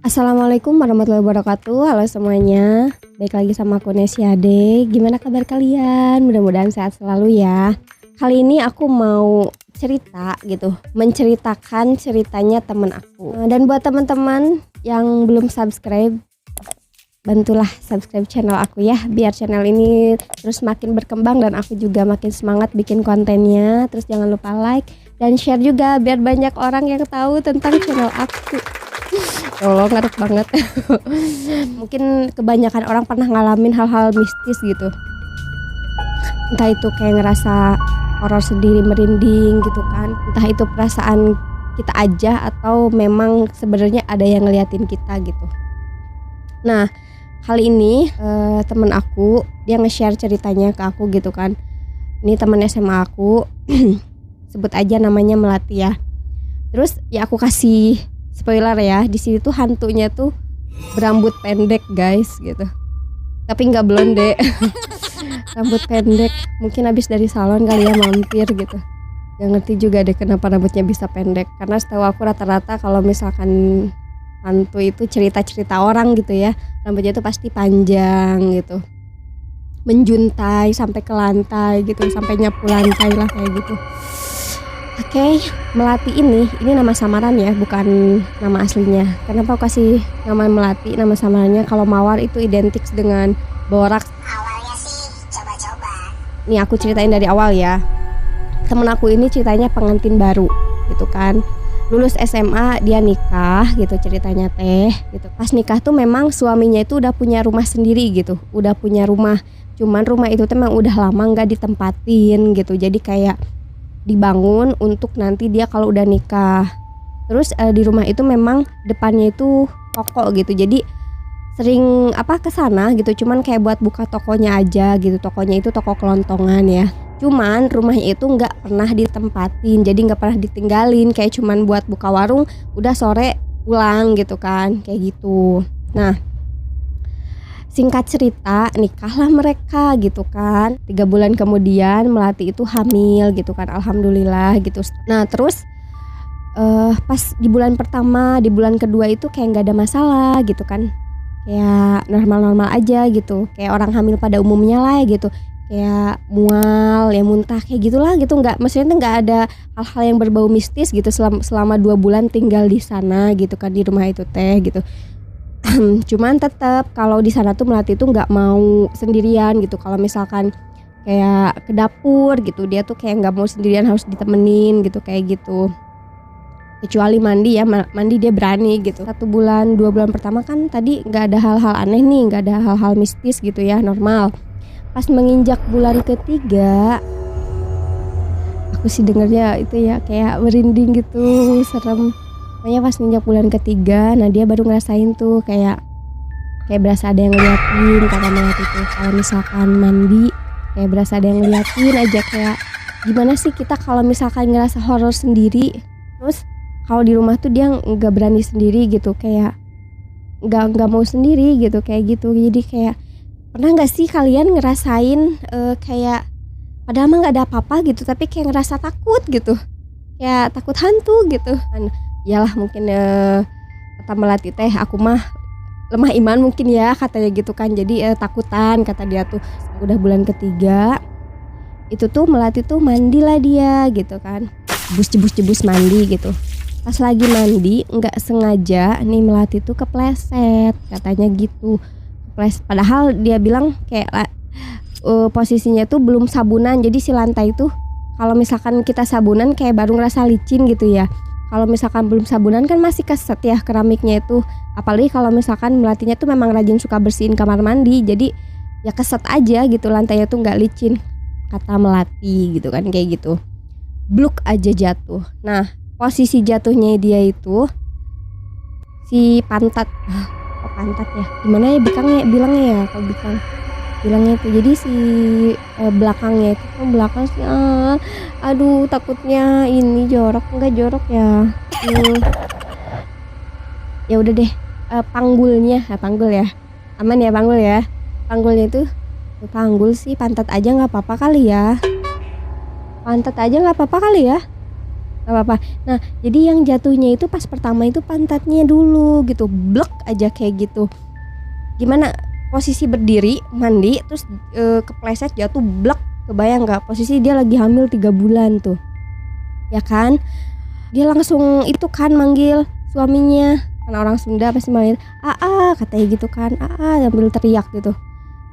Assalamualaikum warahmatullahi wabarakatuh. Halo semuanya. Baik lagi sama aku Nesiade. Gimana kabar kalian? Mudah-mudahan sehat selalu ya. Kali ini aku mau cerita gitu, menceritakan ceritanya teman aku. Dan buat teman-teman yang belum subscribe, bantulah subscribe channel aku ya, biar channel ini terus makin berkembang dan aku juga makin semangat bikin kontennya. Terus jangan lupa like dan share juga biar banyak orang yang tahu tentang channel aku. Allah, ngarep banget. Mungkin kebanyakan orang pernah ngalamin hal-hal mistis gitu. Entah itu kayak ngerasa horor sendiri, merinding gitu kan. Entah itu perasaan kita aja atau memang sebenarnya ada yang ngeliatin kita gitu. Nah, kali ini temen aku dia nge-share ceritanya ke aku gitu kan. Ini temen SMA aku. Sebut aja namanya Melati ya. Terus ya aku kasih spoiler ya, di sini tuh hantunya tuh berambut pendek guys gitu. Tapi nggak blonde. Rambut pendek, mungkin habis dari salon kali ya mampir gitu. Gak ngerti juga deh kenapa rambutnya bisa pendek. Karena setahu aku rata-rata kalau misalkan hantu itu cerita-cerita orang gitu ya, rambutnya tuh pasti panjang gitu, menjuntai sampai ke lantai gitu, sampai nyapu lantai lah kayak gitu. Oke, Melati ini nama samaran ya, bukan nama aslinya. Kenapa aku kasih nama Melati, nama samarannya? Kalau Mawar itu identik dengan borak. Awalnya sih coba-coba. Nih aku ceritain dari awal ya. Temen aku ini ceritanya pengantin baru gitu kan. Lulus SMA dia nikah gitu ceritanya teh gitu. Pas nikah tuh memang suaminya itu udah punya rumah sendiri gitu. Udah punya rumah. Cuman rumah itu tuh memang udah lama gak ditempatin gitu. Jadi kayak dibangun untuk nanti dia kalau udah nikah. Terus di rumah itu memang depannya itu toko gitu. Jadi sering kesana gitu. Cuman kayak buat buka tokonya aja gitu. Tokonya itu toko kelontongan ya. Cuman rumahnya itu nggak pernah ditempatin. Jadi nggak pernah ditinggalin. Kayak cuman buat buka warung. Udah sore pulang gitu kan. Kayak gitu. Nah, singkat cerita nikahlah mereka gitu kan. 3 bulan kemudian Melati itu hamil gitu kan. Alhamdulillah gitu. Nah terus pas di bulan pertama, di bulan kedua itu kayak gak ada masalah gitu kan. Kayak normal-normal aja gitu. Kayak orang hamil pada umumnya lah gitu. Kayak mual, ya muntah kayak gitulah gitu. Maksudnya gak ada hal-hal yang berbau mistis gitu selama 2 bulan tinggal di sana gitu kan, di rumah itu teh gitu. Cuman tetap kalau di sana tuh Melati tuh nggak mau sendirian gitu. Kalau misalkan kayak ke dapur gitu, dia tuh kayak nggak mau sendirian, harus ditemenin gitu kayak gitu. Kecuali mandi ya, mandi dia berani gitu. 1 bulan 2 bulan pertama kan tadi nggak ada hal-hal aneh nih, nggak ada hal-hal mistis gitu ya, normal. Pas menginjak bulan ketiga, aku sih dengernya itu ya kayak merinding gitu, serem. Pokoknya pas nginjak bulan ketiga, nah dia baru ngerasain tuh kayak berasa ada yang ngeliatin kata Melati tuh. Kalau misalkan mandi kayak berasa ada yang ngeliatin aja, kayak gimana sih kita kalau misalkan ngerasa horor sendiri, terus kalau di rumah tuh dia nggak berani sendiri gitu, kayak nggak mau sendiri gitu kayak gitu. Jadi kayak pernah nggak sih kalian ngerasain kayak padahal mah nggak ada apa-apa gitu, tapi kayak ngerasa takut gitu, kayak takut hantu gitu kan. Iyalah mungkin kata Melati teh aku mah lemah iman mungkin ya katanya gitu kan. Jadi takutan kata dia tuh. Udah bulan ketiga itu tuh Melati tuh mandilah dia gitu kan, jebus mandi gitu. Pas lagi mandi nggak sengaja nih Melati tuh kepleset katanya gitu. Padahal dia bilang kayak posisinya tuh belum sabunan. Jadi si lantai tuh kalau misalkan kita sabunan kayak baru ngerasa licin gitu ya. Kalau misalkan belum sabunan kan masih keset ya keramiknya itu. Apalagi kalau misalkan Melatinya tuh memang rajin suka bersihin kamar mandi. Jadi ya keset aja gitu, lantainya tuh gak licin kata Melati gitu kan, kayak gitu. Bluk aja jatuh. Nah posisi jatuhnya dia itu si pantat. Kok pantat ya? Gimana ya bilangnya ya kalau bilangnya itu. Jadi si belakangnya itu kan belakang sih. Aduh takutnya ini jorok, enggak jorok ya. Ya udah deh, panggulnya, panggul ya. Aman ya panggul ya. Panggulnya itu panggul sih, pantat aja nggak apa-apa kali ya. Pantat aja nggak apa-apa kali ya. Gak apa-apa. Nah, jadi yang jatuhnya itu pas pertama itu pantatnya dulu gitu, blek aja kayak gitu. Gimana posisi berdiri mandi terus kepleset jatuh blek, kebayang nggak? Posisi dia lagi hamil 3 bulan tuh, ya kan? Dia langsung itu kan manggil suaminya, karena orang Sunda pasti manggil Aa katanya gitu kan, Aa sambil teriak gitu.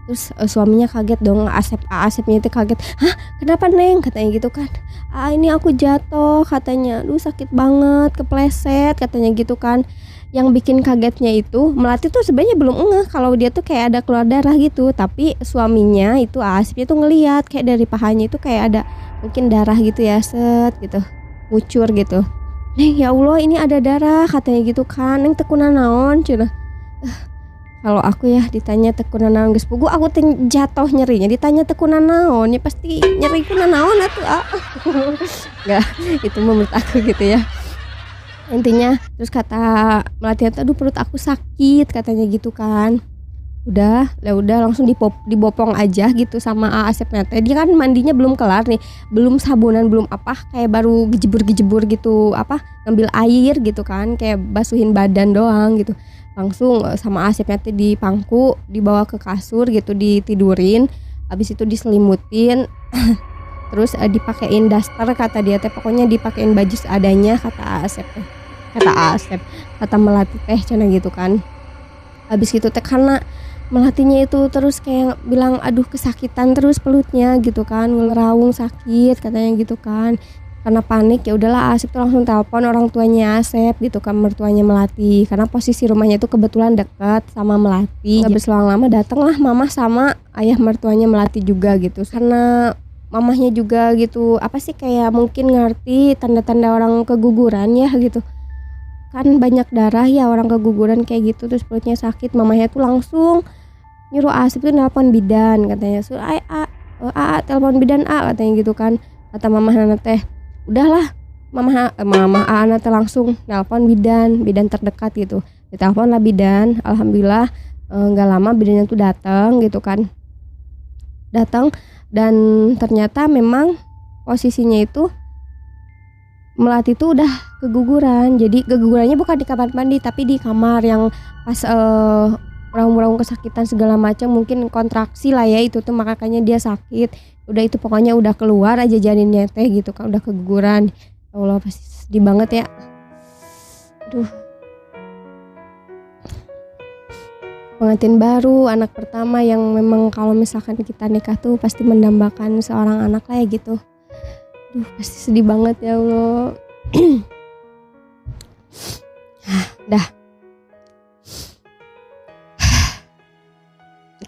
Terus suaminya kaget dong, Asepnya itu kaget, hah kenapa Neng katanya gitu kan. Ini aku jatuh katanya, aduh sakit banget kepleset katanya gitu kan. Yang bikin kagetnya itu Melati tuh sebenarnya belum ngeh kalau dia tuh kayak ada keluar darah gitu, tapi suaminya itu Asepnya tuh ngelihat kayak dari pahanya itu kayak ada mungkin darah gitu ya, set gitu ngucur gitu. Neng ya Allah ini ada darah katanya gitu kan, Neng tekunan naon cenah. Kalau aku ya ditanya tekunan naon geus puguh aku jatuh nyerinya, ditanya tekunan naon ya pasti nyeri kunaon naon atuh Enggak, itu menurut aku gitu ya. Intinya terus kata Melati, aduh perut aku sakit katanya gitu kan. Udah langsung dibopong aja gitu sama Asep teh. Dia kan mandinya belum kelar nih, belum sabunan belum apa, kayak baru gejebur gitu ngambil air gitu kan, kayak basuhin badan doang gitu. Langsung sama Asepnya teh dipangku, dibawa ke kasur gitu, ditidurin, habis itu diselimutin terus dipakein daster kata dia teh, pokoknya dipakein baju seadanya kata Asep teh. Kata Melati teh cenah gitu kan. Habis gitu teh karena Melatinya itu terus kayak bilang aduh kesakitan terus pelutnya gitu kan, ngeraung sakit katanya gitu kan. Karena panik ya udahlah Asep tuh langsung telepon orang tuanya Asep gitu kan, mertuanya Melati, karena posisi rumahnya itu kebetulan dekat sama Melati. Nggak berselang lama datanglah mama sama ayah mertuanya Melati juga gitu, karena mamahnya juga gitu kayak mungkin ngerti tanda-tanda orang keguguran ya gitu kan, banyak darah ya orang keguguran kayak gitu, terus perutnya sakit. Mamahnya tuh langsung nyuruh Asep tuh nelpon bidan katanya, suruh telepon bidan katanya gitu kan. Kata mamah Nana teh udahlah, mama Ana teh langsung nelpon bidan terdekat gitu. Ditelepon lah bidan, alhamdulillah nggak lama bidannya tuh datang gitu kan. Datang dan ternyata memang posisinya itu Melati tuh udah keguguran. Jadi kegugurannya bukan di kamar mandi tapi di kamar yang pas raung-raung kesakitan segala macam, mungkin kontraksi lah ya itu tuh, makanya dia sakit. Udah itu pokoknya udah keluar aja janinnya teh gitu kan, udah keguguran. Ya Allah pasti sedih banget ya. Aduh. Pengantin baru, anak pertama yang memang kalau misalkan kita nikah tuh pasti mendambakan seorang anak lah ya gitu. Aduh pasti sedih banget ya Allah. Dah.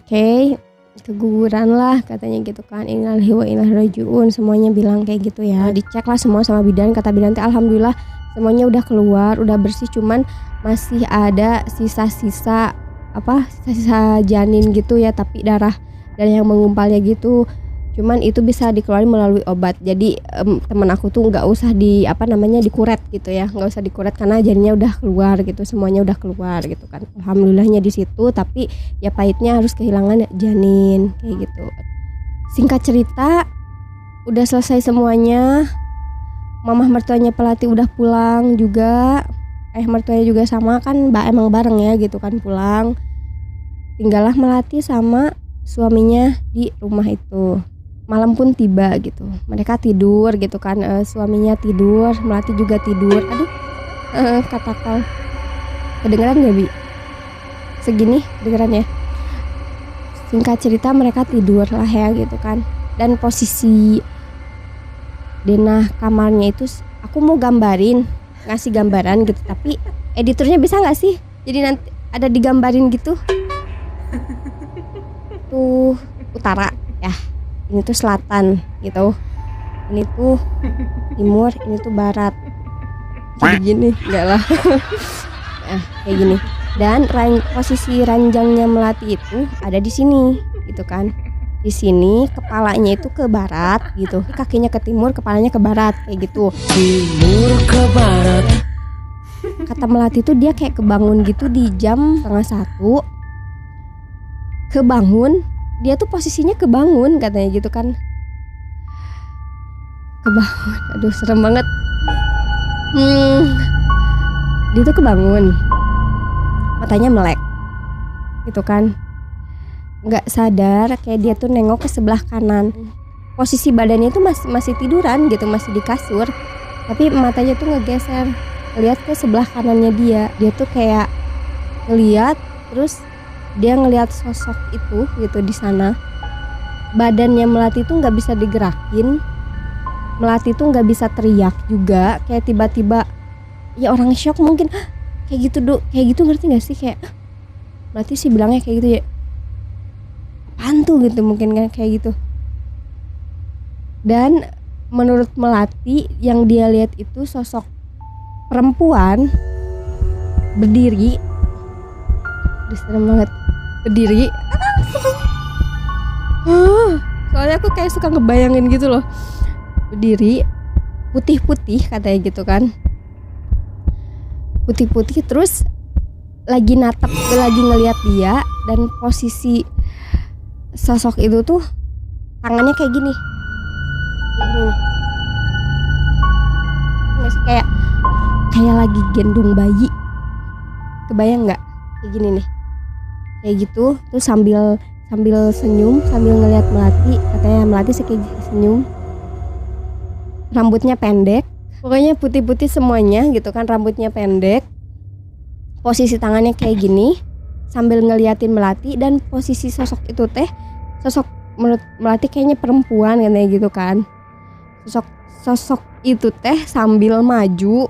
Oke, keguguran lah katanya gitu kan, innalillahi wa inna ilaihi rajiun, semuanya bilang kayak gitu ya. Dicek lah semua sama bidan, kata bidan teh alhamdulillah semuanya udah keluar, udah bersih, cuman masih ada sisa-sisa janin gitu ya, tapi darah yang mengumpalnya gitu. Cuman itu bisa dikeluarin melalui obat. Jadi teman aku tuh nggak usah dikuret gitu ya, nggak usah dikuret karena janinnya udah keluar gitu, semuanya udah keluar gitu kan. Alhamdulillahnya di situ, tapi ya pahitnya harus kehilangan janin kayak gitu. Singkat cerita, udah selesai semuanya. Mamah mertuanya Pelati udah pulang juga. Mertuanya juga sama kan, emang bareng ya gitu kan pulang. Tinggallah Melati sama suaminya di rumah itu. Malam pun tiba gitu, mereka tidur gitu kan, suaminya tidur, Melati juga tidur. Aduh, kata kau kedengeran gak Bi? Segini kedengeran ya. Singkat cerita mereka tidur lah ya gitu kan, dan posisi denah kamarnya itu aku mau ngasih gambaran gitu, tapi editornya bisa nggak sih jadi nanti ada digambarin gitu. Tuh utara ya, ini tuh selatan gitu, ini tuh timur, ini tuh barat, jadi gini enggak lah. Kayak gini. Dan posisi ranjangnya Melati itu ada di sini gitu kan, di sini kepalanya itu ke barat gitu, kakinya ke timur, kepalanya ke barat kayak gitu, timur ke barat. Kata Melati tuh dia kayak kebangun gitu di jam 12:30, kebangun. Dia tuh posisinya kebangun katanya gitu kan. Kebangun. Aduh serem banget. Dia tuh kebangun, matanya melek gitu kan, nggak sadar kayak dia tuh nengok ke sebelah kanan. Posisi badannya tuh masih tiduran gitu, masih di kasur, tapi matanya tuh ngegeser ngeliat ke sebelah kanannya dia tuh kayak ngeliat, terus dia ngeliat sosok itu gitu di sana. Badannya Melati tuh nggak bisa digerakin, Melati tuh nggak bisa teriak juga, kayak tiba-tiba ya orang shock mungkin, kayak gitu kayak gitu, ngerti nggak sih, kayak Melati sih bilangnya kayak gitu ya, apaan tuh gitu mungkin kan kayak gitu. Dan menurut Melati yang dia lihat itu sosok perempuan berdiri, serem banget, berdiri. Soalnya aku kayak suka ngebayangin gitu loh, berdiri putih-putih katanya gitu kan, putih-putih, terus lagi natap, lagi ngelihat dia, dan posisi sosok itu tuh tangannya kayak gini nih. Nggak sih, kayak lagi gendong bayi, kebayang nggak kayak gini nih, kayak gitu. Terus sambil senyum, sambil ngelihat Melati, katanya Melati kayak senyum. Rambutnya pendek, pokoknya putih-putih semuanya gitu kan, rambutnya pendek, posisi tangannya kayak gini sambil ngeliatin Melati. Dan posisi sosok itu teh, sosok menurut Melati kayaknya perempuan katanya gitu kan. Sosok itu teh sambil maju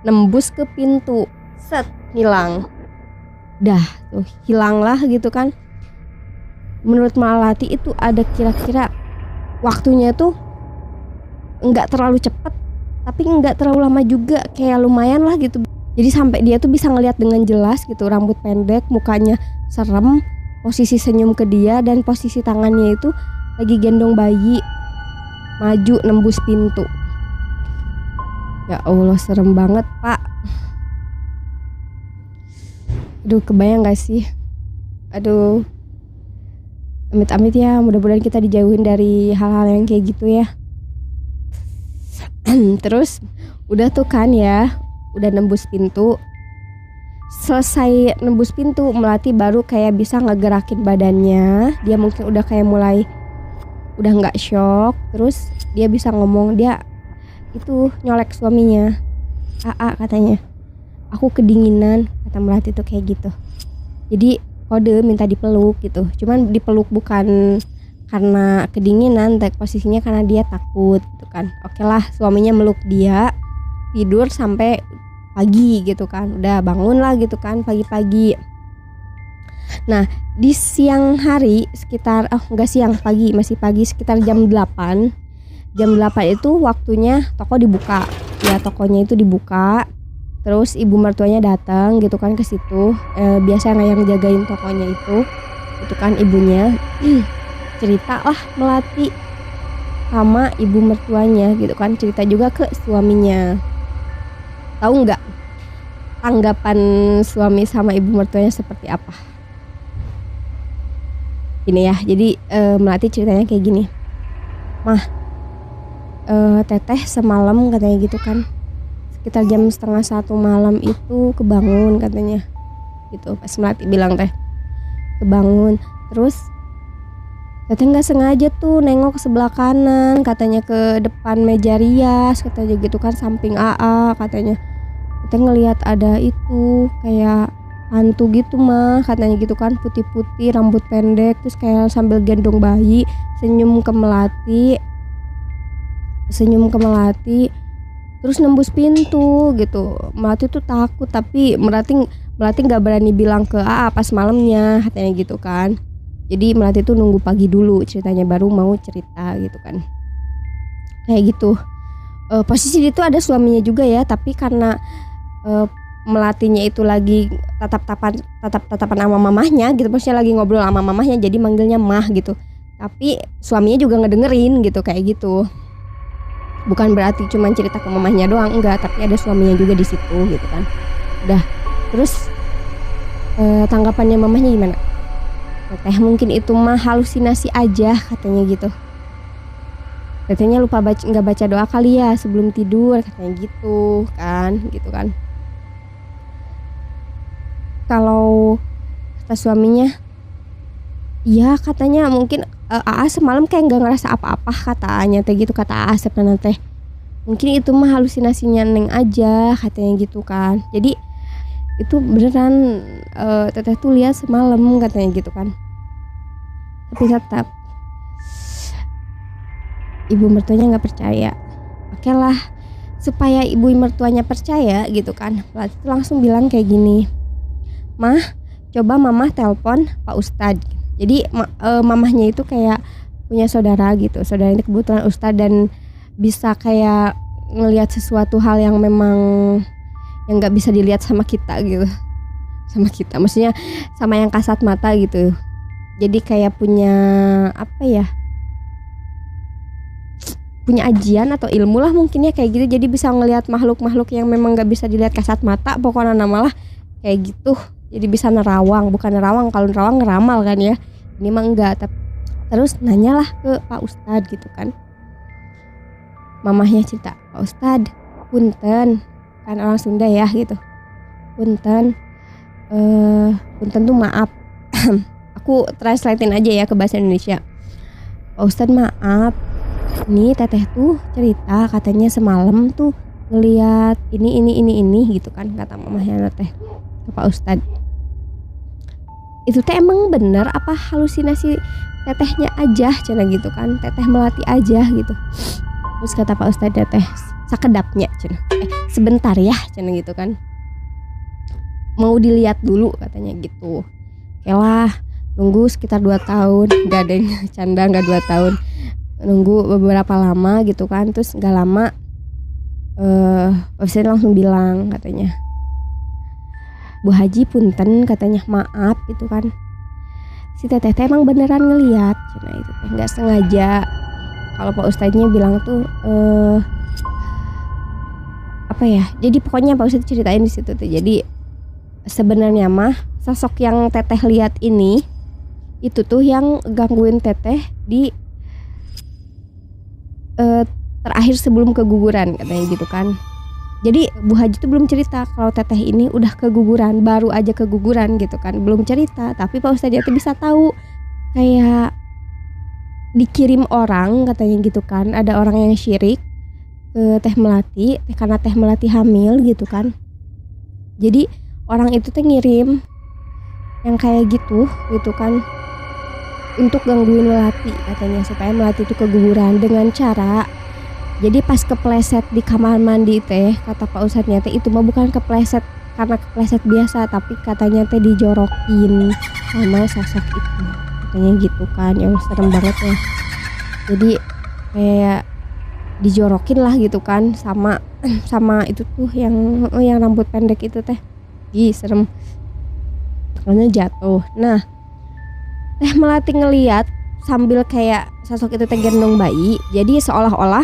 nembus ke pintu, set, hilang. Dah tuh hilang lah gitu kan. Menurut Melati itu ada kira-kira waktunya tuh nggak terlalu cepet, tapi nggak terlalu lama juga, kayak lumayan lah gitu. Jadi sampai dia tuh bisa ngelihat dengan jelas gitu, rambut pendek, mukanya serem, posisi senyum ke dia, dan posisi tangannya itu lagi gendong bayi, maju nembus pintu. Ya Allah, serem banget Pak. Aduh, kebayang gak sih? Aduh, amit-amit ya, mudah-mudahan kita dijauhin dari hal-hal yang kayak gitu ya. Terus udah tuh kan ya, udah nembus pintu. Selesai nembus pintu, Melati baru kayak bisa ngegerakin badannya. Dia mungkin udah kayak mulai udah nggak shock. Terus dia bisa ngomong, dia itu nyolek suaminya. Katanya, aku kedinginan, kata Melati tuh kayak gitu. Jadi kode minta dipeluk gitu. Cuman dipeluk bukan karena kedinginan, posisinya karena dia takut gitu kan. Oke lah, suaminya meluk dia, tidur sampai pagi gitu kan. Udah bangun lah gitu kan pagi-pagi. Nah, di siang hari sekitar enggak siang, pagi, masih pagi, sekitar jam 8. Jam 8 itu waktunya toko dibuka. Ya, tokonya itu dibuka. Terus ibu mertuanya datang gitu kan ke situ. Biasa yang jagain tokonya itu kan ibunya. Cerita lah Melati sama ibu mertuanya gitu kan, cerita juga ke suaminya. Tahu nggak tanggapan suami sama ibu mertuanya seperti apa? Gini ya, jadi Melati ceritanya kayak gini. Mah, teteh semalam katanya gitu kan, sekitar jam 12:30 malam itu kebangun katanya gitu. Pas Melati bilang teh kebangun, terus teteh nggak sengaja tuh nengok ke sebelah kanan, katanya ke depan meja rias, katanya gitu kan, samping katanya. Teteh ngelihat ada itu kayak hantu gitu mah, katanya gitu kan, putih-putih, rambut pendek, terus kayak sambil gendong bayi, senyum ke Melati, terus nembus pintu gitu. Melati tuh takut, tapi Melati nggak berani bilang ke pas malamnya, katanya gitu kan. Jadi Melati tuh nunggu pagi dulu ceritanya, baru mau cerita gitu kan. Kayak gitu. Posisi itu ada suaminya juga ya, tapi karena Melatinya itu lagi tatap-tatapan sama mamahnya gitu, maksudnya lagi ngobrol sama mamahnya, jadi manggilnya mah gitu. Tapi suaminya juga ngedengerin gitu, kayak gitu. Bukan berarti cuma cerita ke mamahnya doang, enggak, tapi ada suaminya juga di situ gitu kan. Udah. Terus tanggapannya mamahnya gimana? Teh mungkin itu mah halusinasi aja, katanya gitu. Tetehnya lupa nggak baca doa kali ya sebelum tidur katanya gitu kan. Kalau kata suaminya, iya katanya mungkin Aa semalam kayak nggak ngerasa apa-apa katanya teh gitu, kata Asep teh. Mungkin itu mah halusinasinya Neng aja katanya gitu kan. Jadi itu beneran teteh tuh lihat semalam katanya gitu kan. Tapi tetap ibu mertuanya nggak percaya. Oke lah, supaya ibu mertuanya percaya gitu kan, Melati tuh langsung bilang kayak gini, Mah, coba mamah telepon Pak Ustadz. Jadi mamahnya itu kayak punya saudara gitu. Saudara ini kebetulan Ustadz dan bisa kayak ngelihat sesuatu hal yang memang yang nggak bisa dilihat sama kita gitu. Sama kita, maksudnya sama yang kasat mata gitu. Jadi kayak punya apa ya? Punya ajian atau ilmu lah mungkin ya kayak gitu. Jadi bisa ngelihat makhluk-makhluk yang memang nggak bisa dilihat kasat mata. Pokoknya malah kayak gitu. Jadi bisa nerawang, bukan nerawang, kalau nerawang ngeramal kan ya. Ini mah enggak. Terus nanyalah ke Pak Ustadz gitu kan. Mamahnya cerita, Pak Ustadz, punten, kan orang Sunda ya gitu. Punten tuh maaf. Aku translatein aja ya ke bahasa Indonesia. Pak Ustadz maaf. Nih teteh tuh cerita katanya semalam tuh ngelihat ini gitu kan, kata mamahnya teh ke Pak Ustadz. Itu teh emang bener apa halusinasi tetehnya aja cina gitu kan, teteh Melati aja gitu. Terus kata Pak Ustadz, teteh sakedapnya cina, sebentar ya cina gitu kan, mau dilihat dulu katanya gitu. Kelah nunggu sekitar 2 tahun, gak ada yang canda, gak 2 tahun, nunggu beberapa lama gitu kan. Terus gak lama Pak Ustadz langsung bilang katanya, Bu Haji punten katanya, maaf gitu kan, si teteh emang beneran ngelihat cina itu teh nggak sengaja. Kalau Pak Ustadznya bilang tuh apa ya, jadi pokoknya Pak Ustadz ceritain di situ tuh. Jadi sebenarnya mah sosok yang teteh lihat ini itu tuh yang gangguin teteh di terakhir sebelum keguguran katanya gitu kan. Jadi Bu Haji tuh belum cerita kalau teteh ini udah keguguran, baru aja keguguran gitu kan, belum cerita. Tapi Pak Ustadz itu bisa tahu, kayak dikirim orang katanya gitu kan, ada orang yang syirik ke Teh Melati karena Teh Melati hamil gitu kan. Jadi orang itu teh ngirim yang kayak gitu kan untuk gangguin Melati katanya, supaya Melati itu keguguran dengan cara, jadi pas kepleset di kamar mandi teh, kata Pak Ustadznya teh itu mah bukan kepleset karena kepleset biasa, tapi katanya teh dijorokin sama sosok itu katanya gitu kan. Yang serem banget ya. Jadi kayak dijorokin lah gitu kan sama itu tuh yang rambut pendek itu teh. Ih serem. Makanya jatuh. Nah, Teh Melati ngeliat sambil kayak sosok itu teh gendong bayi. Jadi seolah-olah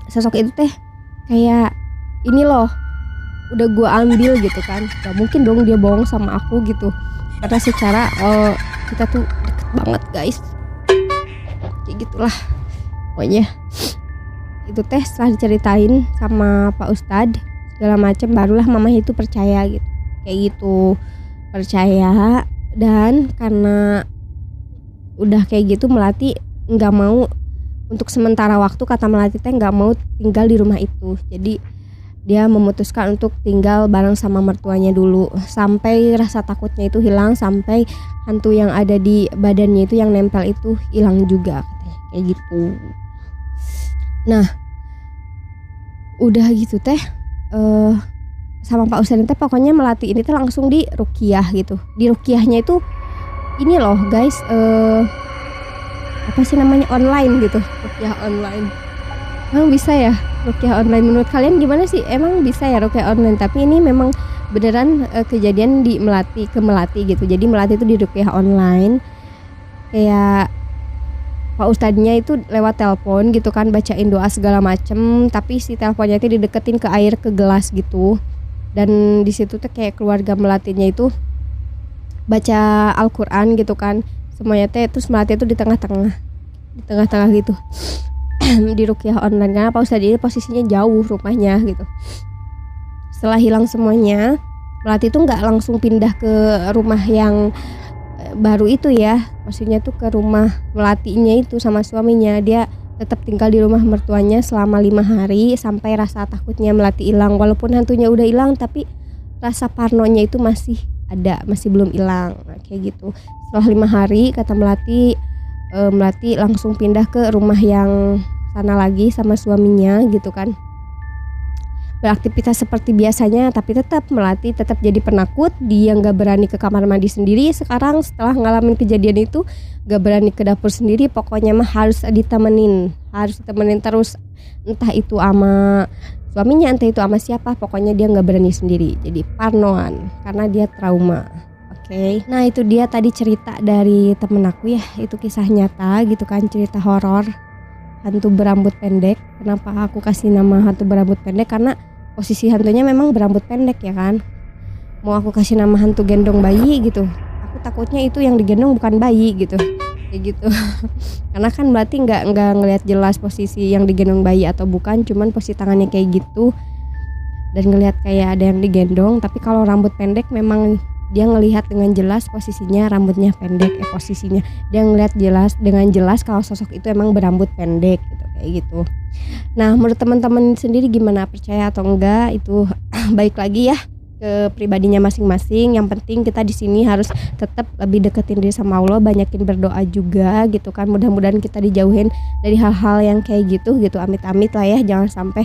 sosok itu teh kayak ini loh, udah gue ambil gitu kan. Gak mungkin dong dia bohong sama aku gitu, karena secara kita tuh deket banget guys, kayak gitulah pokoknya. Itu teh setelah diceritain sama Pak Ustadz segala macam, barulah mamah itu percaya gitu, kayak gitu, percaya. Dan karena udah kayak gitu, Melati nggak mau untuk sementara waktu, kata Melati teh nggak mau tinggal di rumah itu. Jadi dia memutuskan untuk tinggal bareng sama mertuanya dulu sampai rasa takutnya itu hilang, sampai hantu yang ada di badannya itu yang nempel itu hilang juga katanya, kayak gitu. Nah udah gitu teh sama Pak Ustadz teh pokoknya Melati ini teh langsung di ruqyah gitu. Di ruqyahnya itu ini loh guys, apa sih namanya, online gitu, ruqyah online. Emang bisa ya ruqyah online? Menurut kalian gimana sih? Emang bisa ya ruqyah online? Tapi ini memang beneran kejadian di Melati, ke Melati gitu. Jadi Melati itu di ruqyah online, kayak Pak Ustadznya itu lewat telepon gitu kan, bacain doa segala macem, tapi si teleponnya itu dideketin ke air, ke gelas gitu. Dan di situ tuh kayak keluarga Melatinya itu baca Al-Quran gitu kan semuanya teh. Terus Melati itu di tengah-tengah gitu. di ruqyah online karena Pak Ustadz ini posisinya jauh rumahnya gitu. Setelah hilang semuanya, Melati tuh nggak langsung pindah ke rumah yang baru itu ya, maksudnya tuh ke rumah Melatinya itu sama suaminya. Dia tetap tinggal di rumah mertuanya selama 5 hari sampai rasa takutnya Melati hilang. Walaupun hantunya udah hilang, tapi rasa parnonya itu masih ada, masih belum hilang. Nah, kayak gitu. Setelah 5 hari kata Melati, Melati langsung pindah ke rumah yang sana lagi sama suaminya gitu kan. Beraktivitas seperti biasanya, tapi tetap Melati tetap jadi penakut. Dia nggak berani ke kamar mandi sendiri. Sekarang setelah ngalamin kejadian itu nggak berani ke dapur sendiri. Pokoknya mah harus ditemenin terus, entah itu sama suaminya, entah itu sama siapa. Pokoknya dia nggak berani sendiri. Jadi parnoan karena dia trauma. Oke. Nah itu dia tadi cerita dari temen aku ya. Itu kisah nyata gitu kan, cerita horor hantu berambut pendek. Kenapa aku kasih nama hantu berambut pendek? Karena posisi hantunya memang berambut pendek ya kan. Mau aku kasih nama hantu gendong bayi gitu, aku takutnya itu yang digendong bukan bayi gitu, kayak gitu. Karena kan berarti nggak ngelihat jelas posisi yang digendong bayi atau bukan, cuman posisi tangannya kayak gitu dan ngelihat kayak ada yang digendong. Tapi kalau rambut pendek memang dia ngelihat dengan jelas posisinya rambutnya pendek, posisinya dia ngelihat dengan jelas kalau sosok itu emang berambut pendek gitu, kayak gitu. Nah menurut teman-teman sendiri gimana, percaya atau enggak itu baik lagi ya ke pribadinya masing-masing. Yang penting kita di sini harus tetap lebih deketin diri sama Allah, banyakin berdoa juga gitu kan. Mudah-mudahan kita dijauhin dari hal-hal yang kayak gitu amit-amit lah ya. Jangan sampai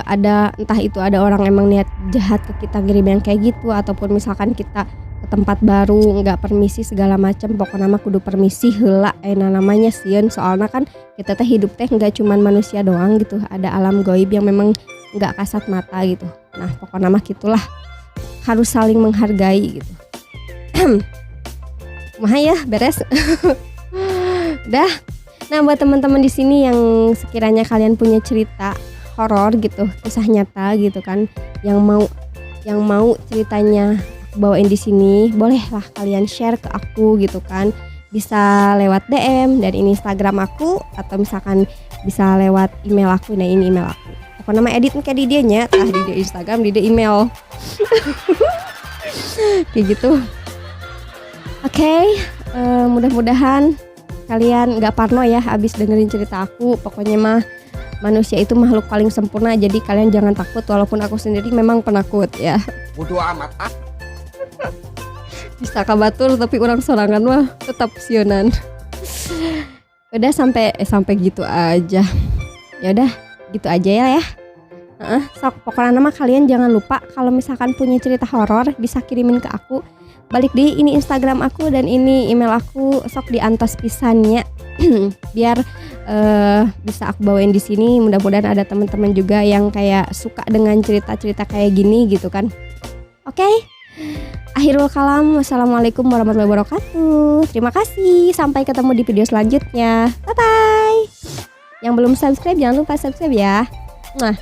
ada entah itu ada orang emang niat jahat ke kita ngirim yang kayak gitu, ataupun misalkan kita ke tempat baru nggak permisi segala macam. Pokoknya mah kudu permisi heula namanya sieun. Soalnya kan kita teh hidup teh nggak cuman manusia doang gitu, ada alam gaib yang memang nggak kasat mata gitu. Nah pokoknya mah gitulah, harus saling menghargai gitu. Mah ya beres. Udah. Nah buat teman-teman di sini yang sekiranya kalian punya cerita horor gitu, kisah nyata gitu kan, yang mau ceritanya aku bawain di sini, bolehlah kalian share ke aku gitu kan. Bisa lewat DM dan ini Instagram aku, atau misalkan bisa lewat email aku. Nah ini email aku. Pokoknya nama edit kayak di dia nya, tah di dia Instagram, di dia email. Kayak gitu. Oke, mudah-mudahan kalian nggak parno ya abis dengerin cerita aku. Pokoknya mah manusia itu makhluk paling sempurna, jadi kalian jangan takut. Walaupun aku sendiri memang penakut ya. Bodoh amat ah. Bisa kabatur tapi orang sorangan mah tetap sionan. Udah sampai gitu aja. Ya udah gitu aja ya. Sok pokoknya nama kalian jangan lupa kalau misalkan punya cerita horor bisa kirimin ke aku. Balik di ini Instagram aku dan ini email aku, sok diantos pisannya. Biar bisa aku bawain di sini. Mudah-mudahan ada teman-teman juga yang kayak suka dengan cerita-cerita kayak gini gitu kan. Oke. Akhirul kalam. Wassalamualaikum warahmatullahi wabarakatuh. Terima kasih. Sampai ketemu di video selanjutnya. Bye bye. Yang belum subscribe jangan lupa subscribe ya. Nah.